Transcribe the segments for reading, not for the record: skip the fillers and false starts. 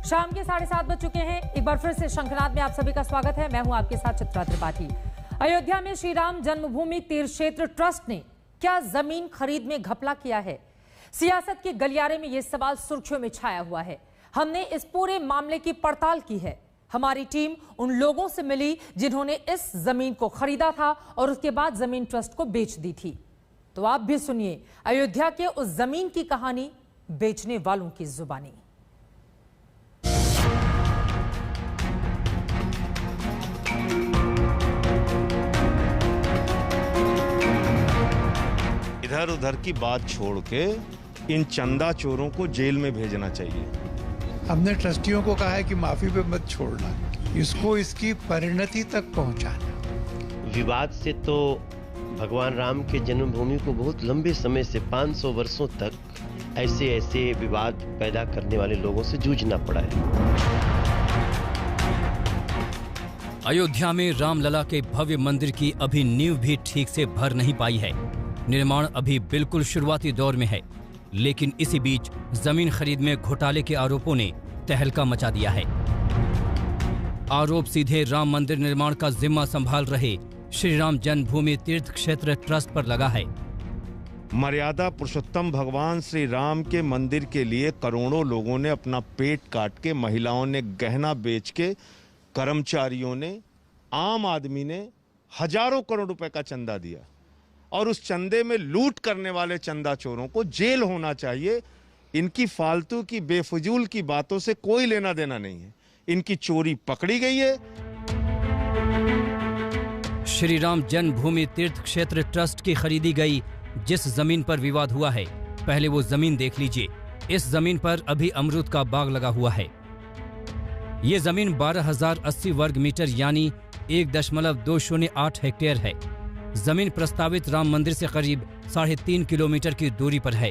शाम के 7:30 बज चुके हैं। एक बार फिर से शंखनाद में आप सभी का स्वागत है। मैं हूं आपके साथ चित्रा त्रिपाठी। अयोध्या में श्री राम जन्मभूमि तीर्थ क्षेत्र ट्रस्ट ने क्या जमीन खरीद में घपला किया है? सियासत के गलियारे में यह सवाल सुर्खियों में छाया हुआ है। हमने इस पूरे मामले की पड़ताल की है। हमारी टीम उन लोगों से मिली जिन्होंने इस जमीन को खरीदा था और उसके बाद जमीन ट्रस्ट को बेच दी थी। तो आप भी सुनिए अयोध्या के उस जमीन की कहानी बेचने वालों की जुबानी। इधर उधर की बात छोड़ के इन चंदा चोरों को जेल में भेजना चाहिए। हमने ट्रस्टियों को कहा है कि माफी पे मत छोड़ना, इसको इसकी परिणति तक पहुंचाना। विवाद से तो भगवान राम के जन्मभूमि को बहुत लंबे समय से 500 वर्षों तक ऐसे विवाद पैदा करने वाले लोगों से जूझना पड़ा है। अयोध्या में रामलला के भव्य मंदिर की अभी नींव भी ठीक से भर नहीं पाई है। निर्माण अभी बिल्कुल शुरुआती दौर में है, लेकिन इसी बीच जमीन खरीद में घोटाले के आरोपों ने तहलका मचा दिया है। आरोप सीधे राम मंदिर निर्माण का जिम्मा संभाल रहे श्री राम जन्मभूमि तीर्थ क्षेत्र ट्रस्ट पर लगा है। मर्यादा पुरुषोत्तम भगवान श्री राम के मंदिर के लिए करोड़ों लोगों ने अपना पेट काट के, महिलाओं ने गहना बेच के, कर्मचारियों ने, आम आदमी ने हजारों करोड़ रुपए का चंदा दिया और उस चंदे में लूट करने वाले चंदा चोरों को जेल होना चाहिए। इनकी फालतू की बेफजूल की बातों से कोई लेना देना नहीं है। इनकी चोरी पकड़ी गई है। श्री राम जन्मभूमि तीर्थ क्षेत्र ट्रस्ट की खरीदी गई जिस जमीन पर विवाद हुआ है, पहले वो जमीन देख लीजिए। इस जमीन पर अभी अमरूद का बाग लगा हुआ है। ये जमीन 12,080 वर्ग मीटर यानी 1.208 हेक्टेयर है। जमीन प्रस्तावित राम मंदिर से करीब 3.5 किलोमीटर की दूरी पर है।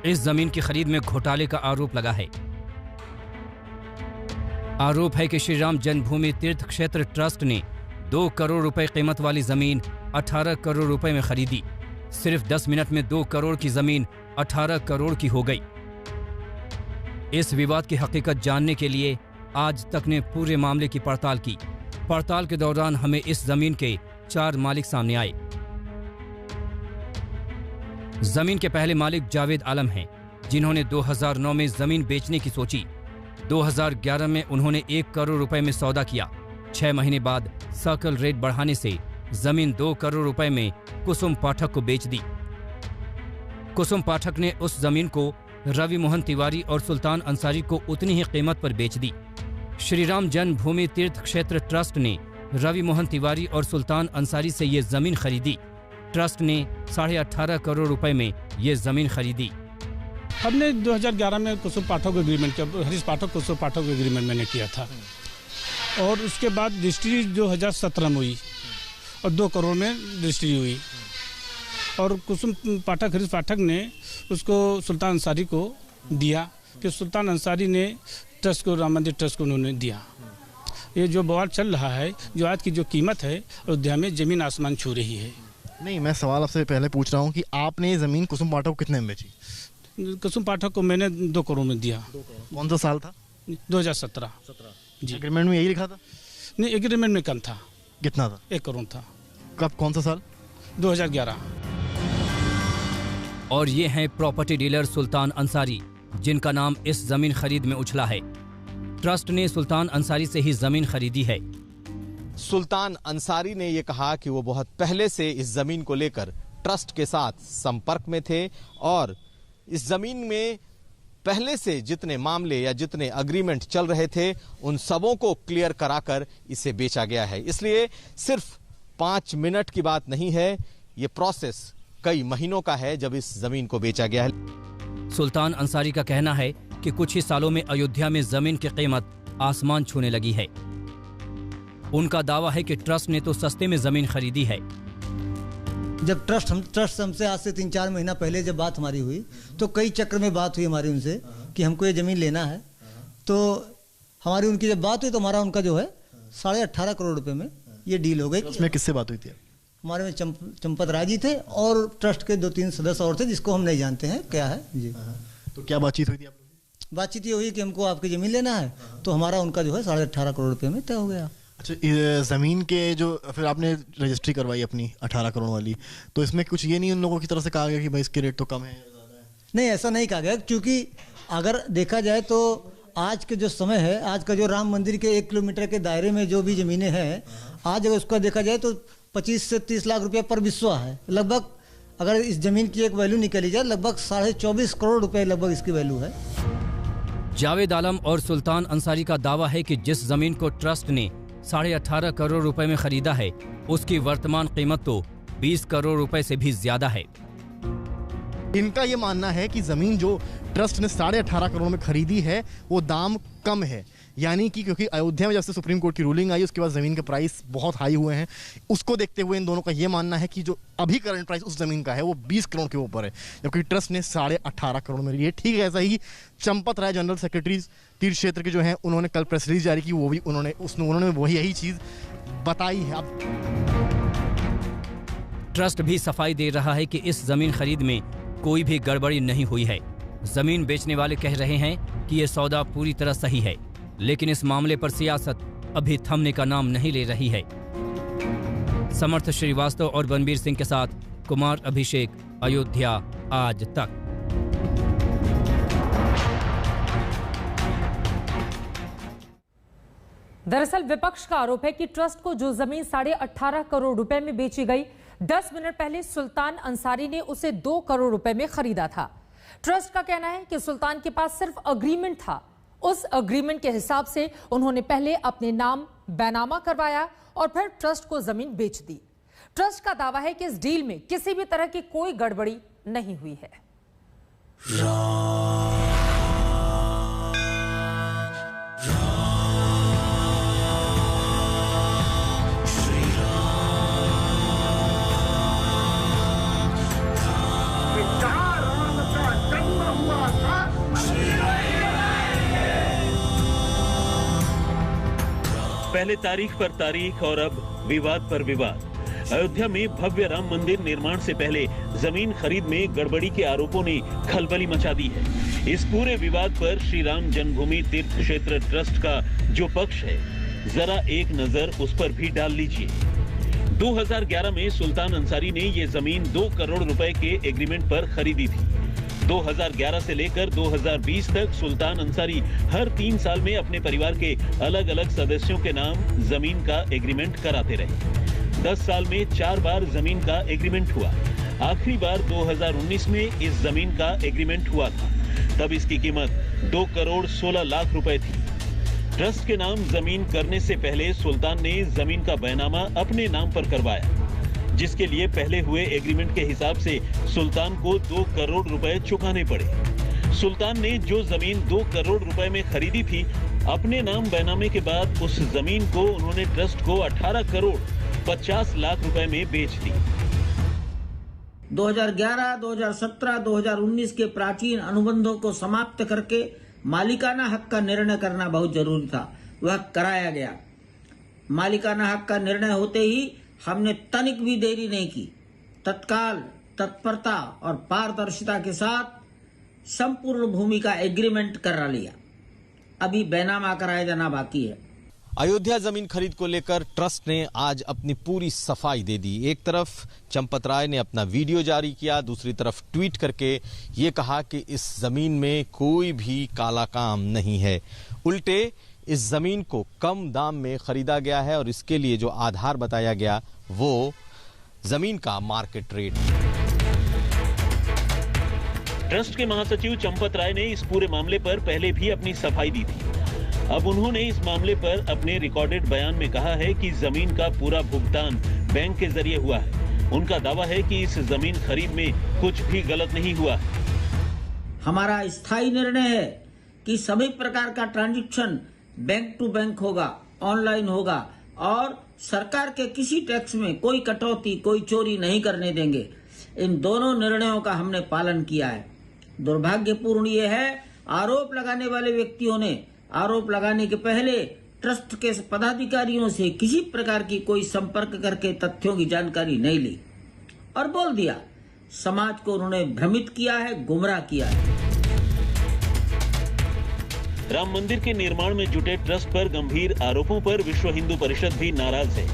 इस जमीन की खरीद में घोटाले का आरोप लगा है। आरोप है कि श्री राम जन्मभूमि तीर्थ क्षेत्र ट्रस्ट ने 2 करोड़ रुपए कीमत वाली जमीन 18 करोड़ रुपए में खरीदी। सिर्फ 10 मिनट में 2 करोड़ की जमीन 18 करोड़ की हो गई। इस विवाद की हकीकत जानने के लिए आज तक ने पूरे मामले की पड़ताल की। पड़ताल के दौरान हमें इस जमीन के 4 मालिक सामने आए। जमीन के पहले मालिक जावेद आलम हैं, जिन्होंने 2009 में जमीन बेचने की सोची। 2011 में उन्होंने 1 करोड़ रुपए में सौदा किया। 6 महीने बाद सर्कल रेट बढ़ाने से जमीन 2 करोड़ रुपए में कुसुम पाठक को बेच दी। कुसुम पाठक ने उस जमीन को रवि मोहन तिवारी और सुल्तान अंसारी को उतनी ही कीमत पर बेच दी। श्री राम जन्मभूमि तीर्थ क्षेत्र ट्रस्ट ने रवि मोहन तिवारी और सुल्तान अंसारी से ये जमीन खरीदी। ट्रस्ट ने 18.5 करोड़ रुपए में ये जमीन खरीदी। हमने 2011 में कुसुम पाठक एग्रीमेंट किया, हरीश पाठक कुसुम पाठक एग्रीमेंट मैंने किया था और उसके बाद रजिस्ट्री 2017 में हुई और 2 करोड़ में रजिस्ट्री हुई और कुसुम पाठक हरीश पाठक ने उसको सुल्तान अंसारी को दिया कि सुल्तान अंसारी ने ट्रस्ट को, राम मंदिर ट्रस्ट को उन्होंने दिया। ये जो बवाल चल रहा है, जो आज की जो कीमत है अयोध्या में जमीन आसमान छू रही है। नहीं, मैं सवाल आपसे पहले पूछ रहा हूँ कि आपने ये जमीन कुसुम पाठक को कितने में बेची? कुसुम पाठक को मैंने 2 करोड़ में दिया। कौन सा साल था? 2017 जी। एग्रीमेंट में यही लिखा था? नहीं, एग्रीमेंट में कम था। कितना था? 1 करोड़ था। कब, कौन सा साल? 2011। और ये हैं प्रॉपर्टी डीलर सुल्तान अंसारी, जिनका नाम इस जमीन खरीद में उछला है। ट्रस्ट ने सुल्तान अंसारी से ही जमीन खरीदी है। सुल्तान अंसारी ने यह कहा कि वो बहुत पहले से इस जमीन को लेकर ट्रस्ट के साथ संपर्क में थे और इस जमीन में पहले से जितने मामले या जितने अग्रीमेंट चल रहे थे उन सबों को क्लियर कराकर इसे बेचा गया है। इसलिए सिर्फ 5 मिनट की बात नहीं है, ये प्रोसेस कई महीनों का है जब इस जमीन को बेचा गया है। सुल्तान अंसारी का कहना है कि कुछ ही सालों में अयोध्या में जमीन की कीमत आसमान छूने लगी है। उनका दावा है कि ट्रस्ट ने तो सस्ते में जमीन खरीदी है। जब ट्रस्ट हमसे आज से 3-4 महीना पहले जब बात हमारी हुई तो कई चक्र में बात हुई हमारी उनसे कि हमको ये ज़मीन लेना है। तो हमारी उनकी जब बात हुई तो हमारा उनका जो है 18.5 करोड़ रुपए में ये डील हो गई। उसमें किससे बात हुई थी? हमारे में चंपत राय जी थे और ट्रस्ट के 2-3 सदस्य और थे जिसको हम नहीं जानते हैं क्या है जी। तो क्या बातचीत हुई थी आप लोगों की? बातचीत ये हुई कि हमको आपकी ज़मीन लेना है, तो हमारा उनका जो है 18.5 करोड़ रुपये में तय हो गया। अच्छा, ज़मीन के जो फिर आपने रजिस्ट्री करवाई अपनी 18 करोड़ वाली, तो इसमें कुछ ये नहीं उन लोगों की तरफ से कहा गया कि भाई इसके रेट तो कम है, ज़्यादा है? नहीं, ऐसा नहीं कहा गया, क्योंकि अगर देखा जाए तो आज के जो समय है, आज का जो राम मंदिर के 1 किलोमीटर के दायरे में जो भी ज़मीनें हैं, आज अगर उसका देखा जाए तो 25 से 30 लाख रुपये पर बिस्वा है लगभग। अगर इस ज़मीन की एक वैल्यू निकाली जाए, लगभग 24.5 करोड़ रुपए लगभग इसकी वैल्यू है। जावेद आलम और सुल्तान अंसारी का दावा है कि जिस जमीन को ट्रस्ट ने 18.5 करोड़ रुपए में खरीदा है, उसकी वर्तमान कीमत तो 20 करोड़ रुपए से भी ज्यादा है। इनका ये मानना है कि ज़मीन जो ट्रस्ट ने 18.5 करोड़ में खरीदी है वो दाम कम है, यानी कि क्योंकि अयोध्या में जब से सुप्रीम कोर्ट की रूलिंग आई उसके बाद ज़मीन के प्राइस बहुत हाई हुए हैं, उसको देखते हुए इन दोनों का ये मानना है कि जो अभी करंट प्राइस उस ज़मीन का है वो 20 करोड़ के ऊपर है, जबकि ट्रस्ट ने 18.5 करोड़ में ली है। ठीक है, ऐसा ही चंपत राय जनरल सेक्रेटरी तीर्थ क्षेत्र के जो हैं, उन्होंने कल प्रेस रिलीज जारी की, वो भी उन्होंने वही यही चीज़ बताई है। अब ट्रस्ट भी सफाई दे रहा है कि इस जमीन खरीद में कोई भी गड़बड़ी नहीं हुई है। जमीन बेचने वाले कह रहे हैं कि यह सौदा पूरी तरह सही है, लेकिन इस मामले पर सियासत अभी थमने का नाम नहीं ले रही है। समर्थ श्रीवास्तव और बनबीर सिंह के साथ कुमार अभिषेक, अयोध्या आज तक। दरअसल विपक्ष का आरोप है कि ट्रस्ट को जो जमीन 18.5 करोड़ रुपए में बेची गई, 10 मिनट पहले सुल्तान अंसारी ने उसे 2 करोड़ रुपए में खरीदा था। ट्रस्ट का कहना है कि सुल्तान के पास सिर्फ अग्रीमेंट था, उस अग्रीमेंट के हिसाब से उन्होंने पहले अपने नाम बैनामा करवाया और फिर ट्रस्ट को जमीन बेच दी। ट्रस्ट का दावा है कि इस डील में किसी भी तरह की कोई गड़बड़ी नहीं हुई है। पहले तारीख पर तारीख और अब विवाद पर विवाद। अयोध्या में भव्य राम मंदिर निर्माण से पहले जमीन खरीद में गड़बड़ी के आरोपों ने खलबली मचा दी है। इस पूरे विवाद पर श्री राम जन्मभूमि तीर्थ क्षेत्र ट्रस्ट का जो पक्ष है, जरा एक नजर उस पर भी डाल लीजिए। 2011 में सुल्तान अंसारी ने ये जमीन 2 करोड़ रुपए के एग्रीमेंट पर खरीदी थी। 2011 से लेकर 2020 तक सुल्तान अंसारी हर 3 साल में अपने परिवार के अलग अलग सदस्यों के नाम जमीन का एग्रीमेंट कराते रहे। 10 साल में 4 बार जमीन का एग्रीमेंट हुआ। आखिरी बार 2019 में इस जमीन का एग्रीमेंट हुआ था, तब इसकी कीमत 2 करोड़ 16 लाख रुपए थी। ट्रस्ट के नाम जमीन करने से पहले सुल्तान ने जमीन का बैनामा अपने नाम पर करवाया, जिसके लिए पहले हुए एग्रीमेंट के हिसाब से सुल्तान को 2 करोड़ रुपए चुकाने पड़े। सुल्तान ने जो जमीन 2 करोड़ रुपए में खरीदी थी, अपने नाम बैनामे के बाद उस जमीन को उन्होंने ट्रस्ट को 18 करोड़ 50 लाख रुपए में बेच दी। 2011, 2017, 2019 के प्राचीन अनुबंधों को समाप्त करके मालिकाना हक का निर्णय करना बहुत जरूरी था। वह कराया गया। मालिकाना हक का निर्णय होते ही हमने तनिक भी देरी नहीं की, तत्काल तत्परता और पारदर्शिता के साथ संपूर्ण भूमि का एग्रीमेंट करा लिया। अभी बैनामा कराया जाना बाकी है। अयोध्या जमीन खरीद को लेकर ट्रस्ट ने आज अपनी पूरी सफाई दे दी। एक तरफ चंपत राय ने अपना वीडियो जारी किया, दूसरी तरफ ट्वीट करके ये कहा कि इस जमीन में कोई भी काला काम नहीं है, उल्टे इस जमीन को कम दाम में खरीदा गया है और इसके लिए जो आधार बताया गया वो जमीन का मार्केट रेट। ट्रस्ट के महासचिव चंपत राय ने इस पूरे मामले पर पहले भी अपनी सफाई दी थी। अब उन्होंने इस मामले पर अपने रिकॉर्डेड बयान में कहा है कि जमीन का पूरा भुगतान बैंक के जरिए हुआ है। उनका दावा है कि इस जमीन खरीद में कुछ भी गलत नहीं हुआ। हमारा स्थायी निर्णय है कि सभी प्रकार का ट्रांजैक्शन बैंक टू बैंक होगा, ऑनलाइन होगा और सरकार के किसी टैक्स में कोई कटौती, कोई चोरी नहीं करने देंगे। इन दोनों निर्णयों का हमने पालन किया है। दुर्भाग्यपूर्ण ये है, आरोप लगाने वाले व्यक्तियों ने आरोप लगाने के पहले ट्रस्ट के पदाधिकारियों से किसी प्रकार की कोई संपर्क करके तथ्यों की जानकारी नहीं ली और बोल दिया। समाज को उन्होंने भ्रमित किया है, गुमराह किया है। राम मंदिर के निर्माण में जुटे ट्रस्ट पर गंभीर आरोपों पर विश्व हिंदू परिषद भी नाराज है।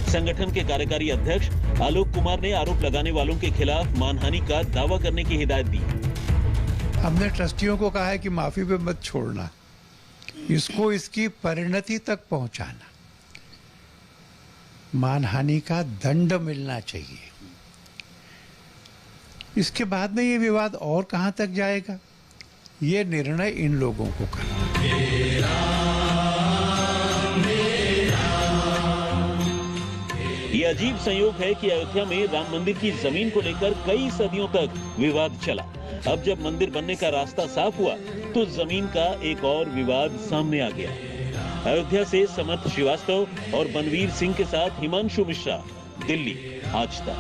संगठन के कार्यकारी अध्यक्ष आलोक कुमार ने आरोप लगाने वालों के खिलाफ मानहानि का दावा करने की हिदायत दी। हमने ट्रस्टियों को कहा है कि माफी पे मत छोड़ना, इसको इसकी परिणति तक पहुंचाना, मानहानि का दंड मिलना चाहिए। इसके बाद में ये विवाद और कहां तक जाएगा, ये निर्णय इन लोगों को करना। ये अजीब संयोग है कि अयोध्या में राम मंदिर की जमीन को लेकर कई सदियों तक विवाद चला। अब जब मंदिर बनने का रास्ता साफ हुआ तो जमीन का एक और विवाद सामने आ गया। अयोध्या से समर्थ श्रीवास्तव और बनवीर सिंह के साथ हिमांशु मिश्रा, दिल्ली, आज तक।